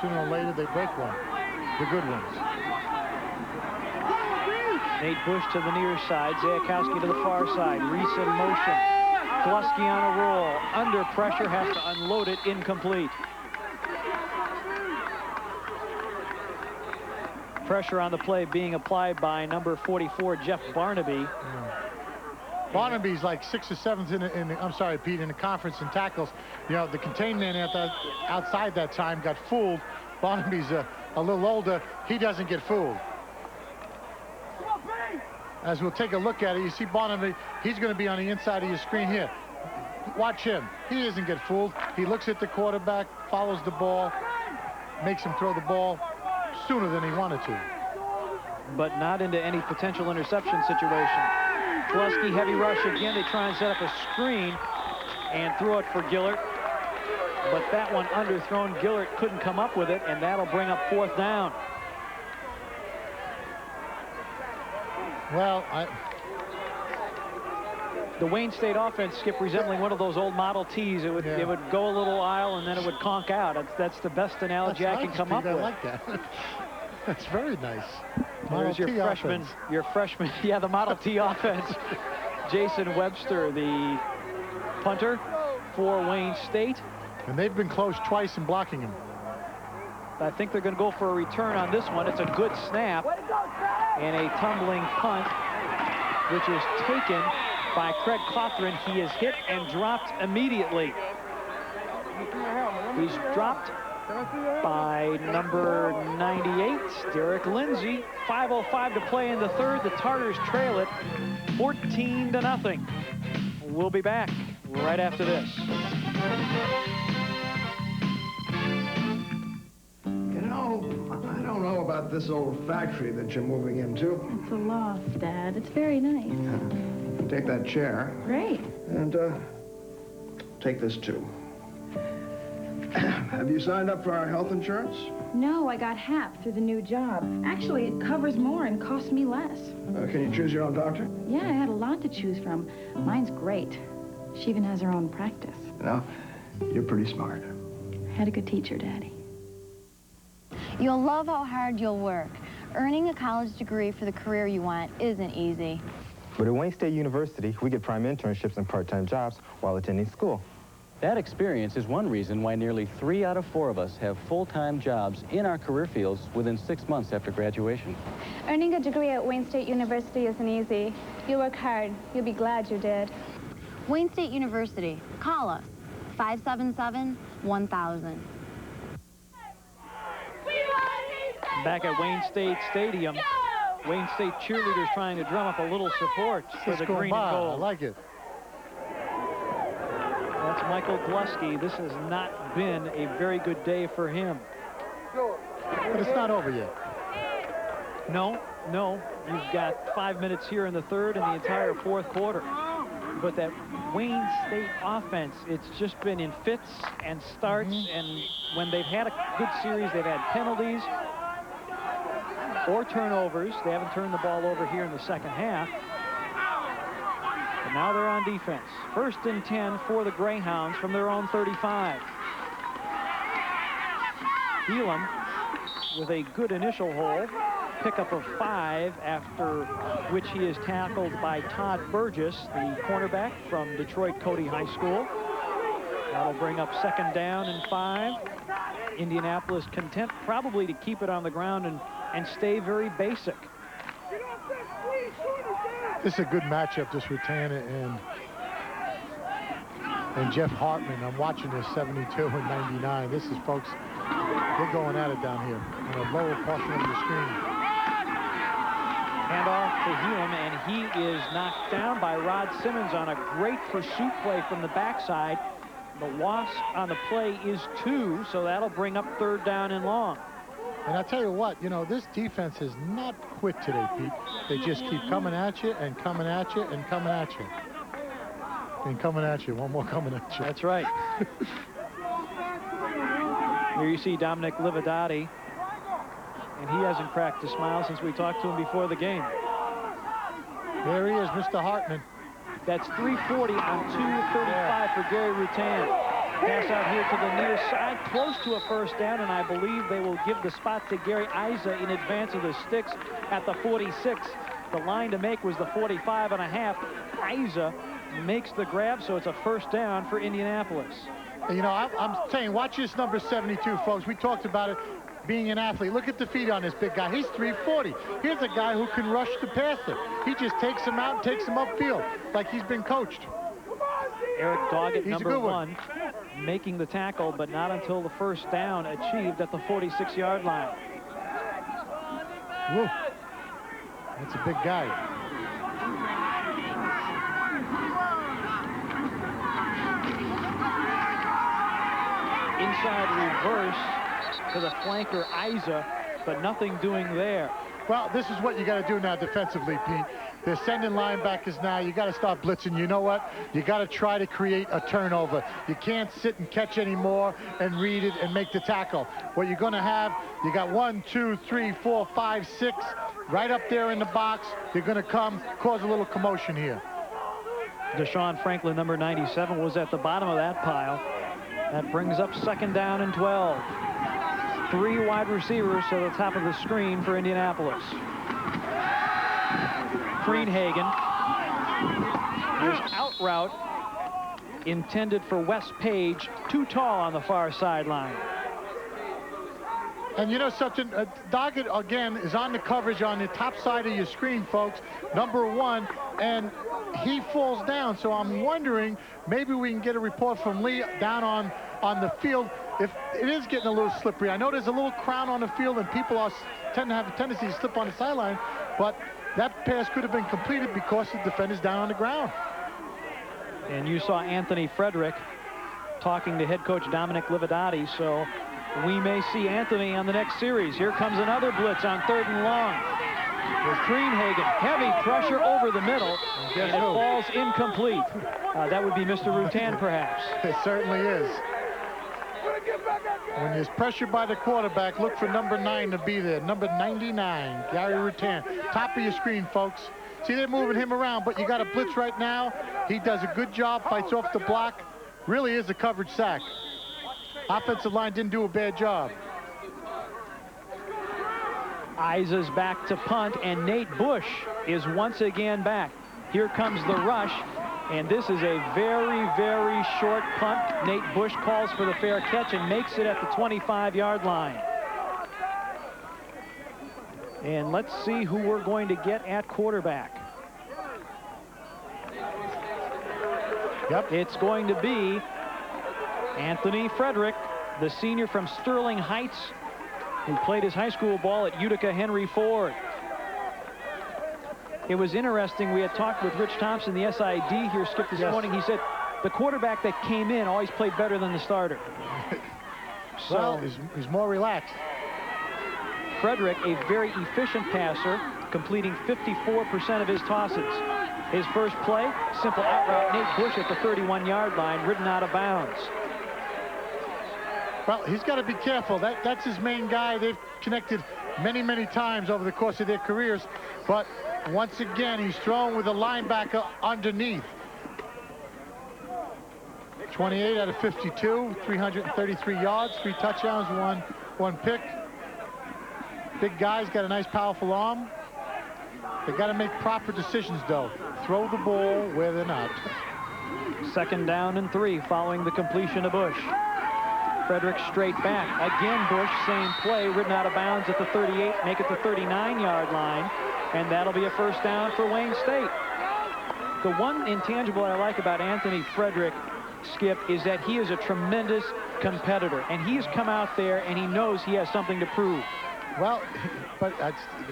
sooner or later they break one. The good ones. Nate Bush to the near side. Zayakowski to the far side. Reese in motion. Glusky on a roll. Under pressure, has to unload it. Incomplete. Pressure on the play being applied by number 44, Jeff Barnaby. Yeah. Barnaby's like 6th or 7th I'm sorry, Pete, in the conference in tackles. You know, the contained man outside that time got fooled. Barnaby's a little older. He doesn't get fooled. As we'll take a look at it, you see Barnaby, he's going to be on the inside of your screen here. Watch him. He doesn't get fooled. He looks at the quarterback, follows the ball, makes him throw the ball sooner than he wanted to. But not into any potential interception situation. Glusky, heavy rush again. They try and set up a screen and throw it for Gillert. But that one underthrown. Gillert couldn't come up with it, and that'll bring up 4th down. Well, the Wayne State offense, Skip, resembling one of those old Model Ts. It would go a little aisle and then it would conk out. That's the best analogy I can come up with. I like that. That's very nice. There's your freshman, yeah, the Model T offense. Jason Webster, the punter for Wayne State. And they've been close twice in blocking him. I think they're going to go for a return on this one. It's a good snap and a tumbling punt, which is taken by Craig Cawthron. He is hit and dropped immediately. He's dropped by number 98, Derek Lindsay. 5:05 to play in the third. The Tartars trail it 14-0. We'll be back right after this. You know, I don't know about this old factory that you're moving into. It's a loft, Dad. It's very nice. Take that chair. Great. And take this too. Have you signed up for our health insurance? No, I got half through the new job. Actually, it covers more and costs me less. Can you choose your own doctor? Yeah, I had a lot to choose from. Mine's great. She even has her own practice. You know, you're pretty smart. I had a good teacher, Daddy. You'll love how hard you'll work. Earning a college degree for the career you want isn't easy. But at Wayne State University, we get prime internships and part-time jobs while attending school. That experience is one reason why nearly 3 out of 4 of us have full-time jobs in our career fields within 6 months after graduation. Earning a degree at Wayne State University isn't easy. You work hard. You'll be glad you did. Wayne State University. Call us. 577-1000. Back at Wayne State Stadium, Wayne State cheerleaders trying to drum up a little support for the green and gold. I like it. That's Michael Glusky. This has not been a very good day for him. But it's not over yet. No. You've got 5 minutes here in the third and the entire fourth quarter. But that Wayne State offense, it's just been in fits and starts. And when they've had a good series, they've had penalties or turnovers. They haven't turned the ball over here in the second half. But now they're on defense. 1st and 10 for the Greyhounds from their own 35. Elam with a good initial hold. Pickup of 5, after which he is tackled by Todd Burgess, the cornerback from Detroit Cody High School. That'll bring up 2nd down and 5. Indianapolis content probably to keep it on the ground and stay very basic. This is a good matchup, this Rutan and Jeff Hartman. I'm watching this 72 and 99. This is, folks, they're going at it down here on a lower portion of the screen. Handoff to Elam, and he is knocked down by Rod Simmons on a great pursuit play from the backside. The loss on the play is 2, so that'll bring up 3rd down and long. And I tell you what, you know, this defense has not quit today, Pete. They just keep coming at you and coming at you and coming at you. And coming at you. One more coming at you. That's right. Here you see Dominic Lividati. And he hasn't cracked a smile since we talked to him before the game. There he is, Mr. Hartman. That's 3:40 on 2:35 for Gary Rutan. Pass out here to the near side, close to a first down, and I believe they will give the spot to Gary Iza in advance of the sticks at the 46. The line to make was the 45.5. Iza makes the grab, so it's a first down for Indianapolis. You know, I'm saying, watch this number 72, folks. We talked about it being an athlete. Look at the feet on this big guy. He's 340. Here's a guy who can rush the passer. He just takes him out and takes him upfield like he's been coached. Eric Doggett, number 1, making the tackle, but not until the first down achieved at the 46-yard line. Woo. That's a big guy. Inside reverse to the flanker Iza, but nothing doing there. Well, this is what you got to do now defensively, Pete. They're sending linebackers now. You got to start blitzing. You know what? You got to try to create a turnover. You can't sit and catch anymore and read it and make the tackle. What you're going to have, you got 1, 2, 3, 4, 5, 6 right up there in the box. They're going to come, cause a little commotion here. Deshaun Franklin, number 97, was at the bottom of that pile. That brings up second down and 12. 3 wide receivers to the top of the screen for Indianapolis. Greenhagen. His out route intended for Wes Page, too tall on the far sideline. And you know something, Doggett again is on the coverage on the top side of your screen, folks, number 1, and he falls down. So I'm wondering, maybe we can get a report from Lee down on the field if it is getting a little slippery. I know there's a little crown on the field and people tend to have a tendency to slip on the sideline, but that pass could have been completed because the defender's down on the ground. And you saw Anthony Frederick talking to head coach Dominic Lividati, so we may see Anthony on the next series. Here comes another blitz on 3rd and long. With Greenhagen, heavy pressure over the middle, and it falls incomplete. That would be Mr. Rutan, perhaps. It certainly is. When there's pressure by the quarterback, look for number 9 to be there. Number 99, Gary Rutan. Top of your screen, folks. See, they're moving him around, but you got a blitz right now. He does a good job, fights off the block. Really is a coverage sack. Offensive line didn't do a bad job. Iza's back to punt, and Nate Bush is once again back. Here comes the rush, and this is a very, very short punt. Nate Bush calls for the fair catch and makes it at the 25-yard line. And let's see who we're going to get at quarterback. Yep. It's going to be Anthony Frederick, the senior from Sterling Heights, who played his high school ball at Utica Henry Ford. It was interesting. We had talked with Rich Thompson, the SID here, Skip, this morning. He said the quarterback that came in always played better than the starter. So well, he's more relaxed. Frederick, a very efficient passer, completing 54% of his tosses. His first play, simple out route, Nate Bush at the 31-yard line, ridden out of bounds. Well, he's got to be careful. That's his main guy. They've connected many, many times over the course of their careers. But once again, he's thrown with a linebacker underneath. 28 out of 52, 333 yards, 3 touchdowns, one pick. Big guy's got a nice, powerful arm. They got to make proper decisions, though. Throw the ball where they're not. Second down and 3 following the completion of Bush. Frederick straight back. Again, Bush, same play, ridden out of bounds at the 38, make it the 39-yard line, and that'll be a first down for Wayne State. The one intangible I like about Anthony Frederick, Skip, is that he is a tremendous competitor, and he's come out there and he knows he has something to prove. Well, but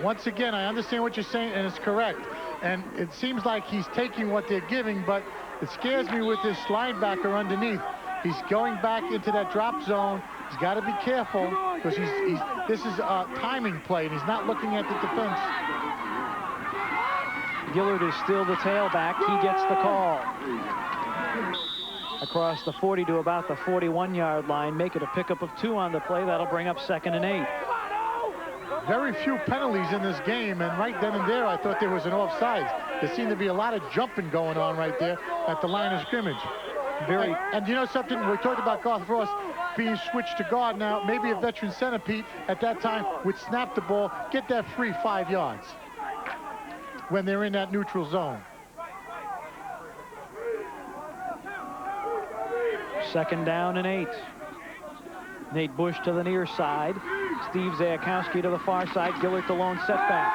once again, I understand what you're saying, and it's correct. And it seems like he's taking what they're giving, but it scares me with this linebacker underneath. He's going back into that drop zone. He's got to be careful because this is a timing play, and he's not looking at the defense. Gillard is still the tailback. He gets the call. Across the 40 to about the 41-yard line. Make it a pickup of 2 on the play. That'll bring up 2nd and 8. Very few penalties in this game, and right then and there, I thought there was an offsides. There seemed to be a lot of jumping going on right there at the line of scrimmage. Very. And you know something? We talked about Garth Ross being switched to guard now. Maybe a veteran center, Pete, at that time would snap the ball, get that free 5 yards when they're in that neutral zone. Second down and 8. Nate Bush to the near side. Steve Zayakowski to the far side. Gillert the lone setback.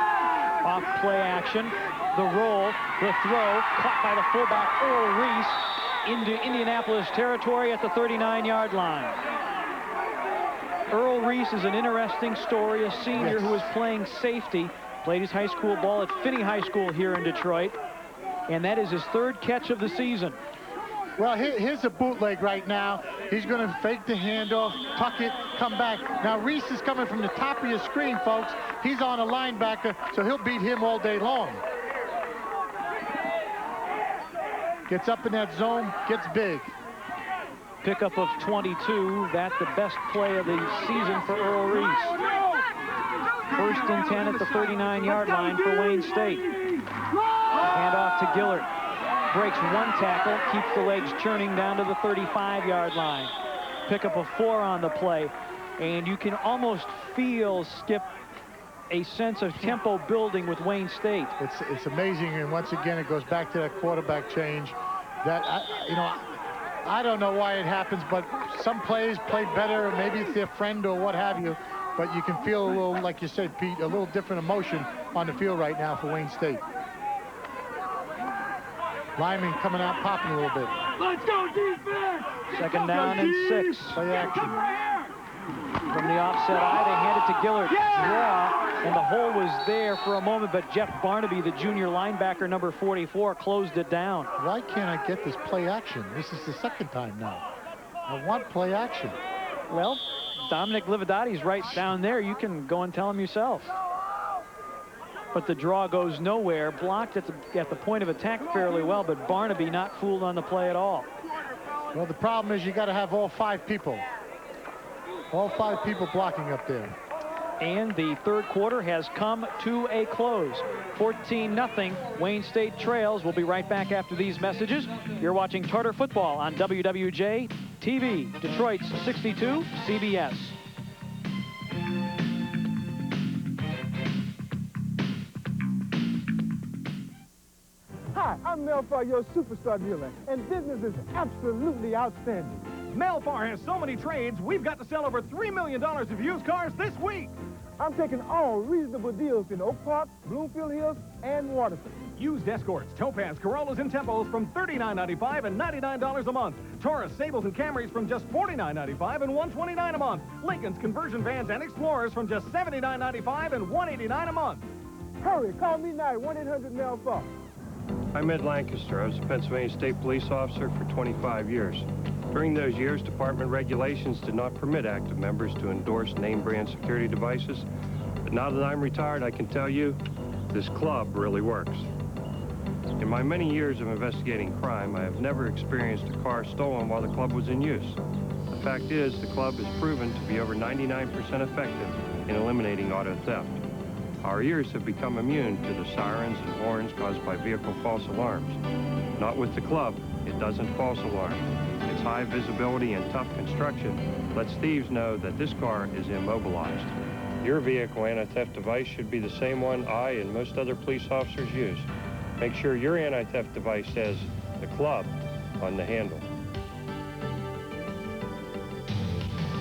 Off play action. The roll, the throw, caught by the fullback Earl Reese into Indianapolis territory at the 39-yard line. Earl Reese is an interesting story, a senior who was playing safety, played his high school ball at Finney High School here in Detroit, and that is his 3rd catch of the season. Well, here's a bootleg right now. He's going to fake the handoff, tuck it, come back. Now, Reese is coming from the top of your screen, folks. He's on a linebacker, so he'll beat him all day long. Gets up in that zone, gets big. Pickup of 22. That's the best play of the season for Earl Reese. 1st and 10 at the 39-yard line for Wayne State. Handoff to Gillert. Breaks 1 tackle, keeps the legs churning down to the 35-yard line. Pickup of 4 on the play. And you can almost feel, Skip, a sense of tempo building with Wayne State. It's amazing, and once again, it goes back to that quarterback change. That, I don't know why it happens, but some players play better, maybe it's their friend or what have you, but you can feel a little, like you said, Pete, a little different emotion on the field right now for Wayne State. Lineman coming out, popping a little bit. Let's go defense! Second down and 6. Play action. From the offset eye, they hand it to Gillert. Draw, and the hole was there for a moment, but Jeff Barnaby, the junior linebacker, number 44, closed it down. Why can't I get this play action? This is the 2nd time now. I want play action. Well, Dominic Lividotti's right down there. You can go and tell him yourself. But the draw goes nowhere. Blocked at the point of attack fairly well, but Barnaby not fooled on the play at all. Well, the problem is you got to have all 5 people. All 5 people blocking up there. And the 3rd quarter has come to a close. 14-0. Wayne State trails. We'll be right back after these messages. You're watching Tartar Football on WWJ TV, Detroit's 62 CBS. Hi, I'm Mel Farr, your superstar dealer, and business is absolutely outstanding. Mel Farr has so many trades, we've got to sell over $3 million of used cars this week. I'm taking all reasonable deals in Oak Park, Bloomfield Hills, and Waterford. Used Escorts, Topaz, Corollas, and Tempos from $39.95 and $99 a month. Taurus, Sables, and Camrys from just $49.95 and $129 a month. Lincoln's conversion vans and Explorers from just $79.95 and $189 a month. Hurry, call me now at 1-800-MEL-FARR. I'm Ed Lancaster. I was a Pennsylvania State Police officer for 25 years. During those years, department regulations did not permit active members to endorse name brand security devices. But now that I'm retired, I can tell you, this club really works. In my many years of investigating crime, I have never experienced a car stolen while the club was in use. The fact is, the club has proven to be over 99% effective in eliminating auto theft. Our ears have become immune to the sirens and horns caused by vehicle false alarms. Not with the club, it doesn't false alarm. Its high visibility and tough construction lets thieves know that this car is immobilized. Your vehicle anti-theft device should be the same one I and most other police officers use. Make sure your anti-theft device says the club on the handle.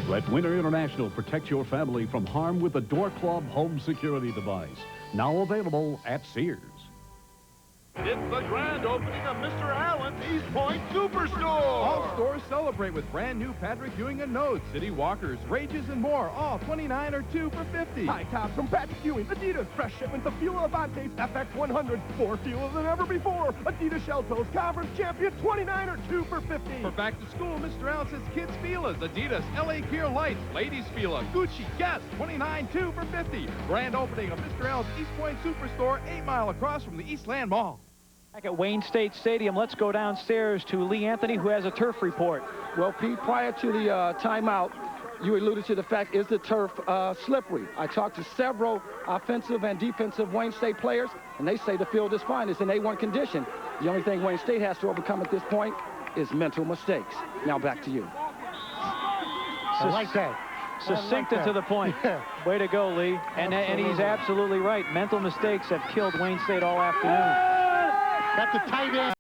Let Winter International protect your family from harm with the Door Club home security device. Now available at Sears. It's the grand opening of Mr. Allen's East Point Superstore. All stores celebrate with brand new Patrick Ewing and Nodes, City Walkers, Rages, and more. All 29 or 2 for $50. High tops from Patrick Ewing, Adidas, fresh shipments of Fila Avantes FX100, more Fila than ever before. Adidas Shell Toes Conference Champion, 29 or 2 for $50. For back to school, Mr. Allen says Kids Filas, Adidas, LA Gear Lights, Ladies Fila, Gucci, Guess, 29 2 for $50. Grand opening of Mr. Allen's East Point Superstore, 8 Mile across from the Eastland Mall. Back at Wayne State Stadium, let's go downstairs to Lee Anthony, who has a turf report. Well, Pete, prior to the timeout, you alluded to the fact, is the turf slippery? I talked to several offensive and defensive Wayne State players, and they say the field is fine. It's in A1 condition. The only thing Wayne State has to overcome at this point is mental mistakes. Now back to you. I like that. Succinct I like and to the that. point. Yeah. Way to go, Lee. And he's absolutely right. Mental mistakes have killed Wayne State all afternoon. Got the tight end.